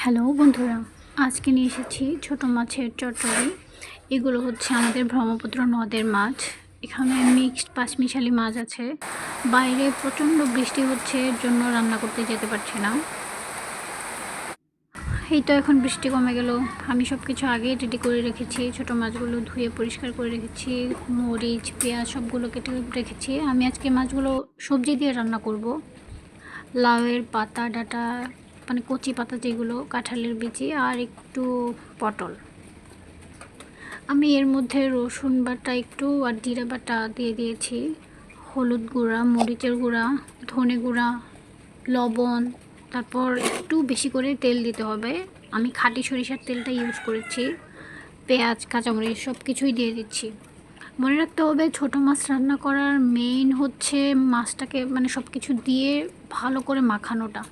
Hello বন্ধুরা, আজকে নিয়ে এসেছি ছোটো মাছের চচ্চড়ি। এগুলো হচ্ছে আমাদের ব্রহ্মপুত্র নদের মাছ। এখানে মিক্সড পাঁচমিশালি মাছ আছে। বাইরে প্রচণ্ড বৃষ্টি হচ্ছে, এর জন্য রান্না করতে যেতে পারছি না। এই তো এখন বৃষ্টি কমে গেল। আমি সব কিছু আগেই রেডি করে রেখেছি। ছোটো মাছগুলো ধুয়ে পরিষ্কার করে রেখেছি, মরিচ পেঁয়াজ সবগুলো কেটে রেখেছি। আমি আজকে মাছগুলো সবজি দিয়ে রান্না করব। লাউয়ের পাতা ডাঁটা, মানে কচি পাতা যেগুলো, কাঁঠালের বিচি আর একটু পটল। আমি এর মধ্যে রসুন বাটা একটু আর জিরা বাটা দিয়ে দিয়েছি, হলুদ গুঁড়া, মরিচের গুঁড়া, ধনে গুঁড়া, লবণ। তারপর একটু বেশি করে তেল দিতে হবে। আমি খাঁটি সরিষার তেলটা ইউজ করেছি। পেঁয়াজ কাঁচামরিচ সব কিছুই দিয়ে দিচ্ছি। মনে রাখতে হবে ছোটো মাছ রান্না করার মেইন হচ্ছে মাছটাকে মানে সব কিছু দিয়ে ভালো করে মাখানোটা।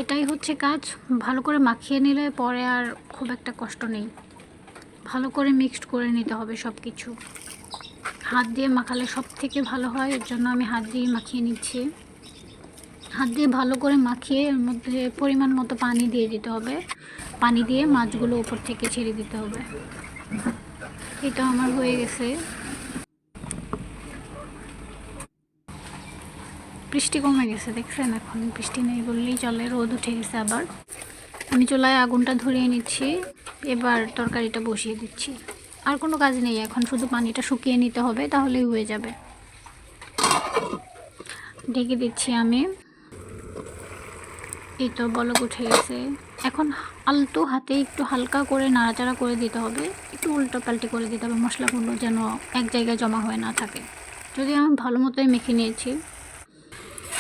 এটাই হচ্ছে কাজ। ভালো করে মাখিয়ে নিলে পরে আর খুব একটা কষ্ট নেই। ভালো করে মিক্সড করে নিতে হবে সব কিছু। হাত দিয়ে মাখালে সব থেকে ভালো হয়, এর জন্য আমি হাত দিয়ে মাখিয়ে নিচ্ছি। হাত দিয়ে ভালো করে মাখিয়ে এর মধ্যে পরিমাণ মতো পানি দিয়ে দিতে হবে। পানি দিয়ে মাছগুলো উপর থেকে ছেড়ে দিতে হবে। এটা আমার হয়ে গেছে। বৃষ্টি কমে গেছে, দেখছেন? এখন বৃষ্টি নেই বললেই চলে, রোদ উঠে গেছে আবার। আমি চুলায় আগুনটা ধরিয়ে নিচ্ছি। এবার তরকারিটা বসিয়ে দিচ্ছি। আর কোনো কাজ নেই, এখন শুধু পানিটা শুকিয়ে নিতে হবে, তাহলেই হয়ে যাবে। ঢেকে দিচ্ছি আমি। এই তো বলক উঠে গেছে। এখন আলতো হাতে একটু হালকা করে নাড়াচাড়া করে দিতে হবে, একটু উল্টো পাল্টি করে দিতে হবে, মশলাগুলো যেন এক জায়গায় জমা হয়ে না থাকে। যদি আমি ভালো মতোই মেখে নিয়েছি।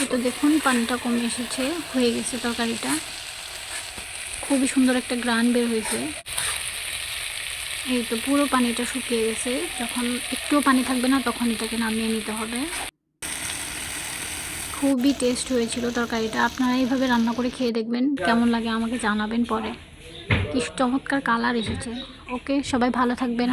এই তো দেখুন পানিটা কমে এসেছে, হয়ে গেছে তরকারিটা। খুবই সুন্দর একটা গ্রান বের হয়েছে। এই তো পুরো পানিটা শুকিয়ে গেছে। যখন একটুও পানি থাকবে না তখন এটাকে নামিয়ে নিতে হবে। খুবই টেস্ট হয়েছিল তরকারিটা। আপনারা এইভাবে রান্না করে খেয়ে দেখবেন, কেমন লাগে আমাকে জানাবেন পরে। কি চমৎকার কালার এসেছে। ওকে, সবাই ভালো থাকবেন।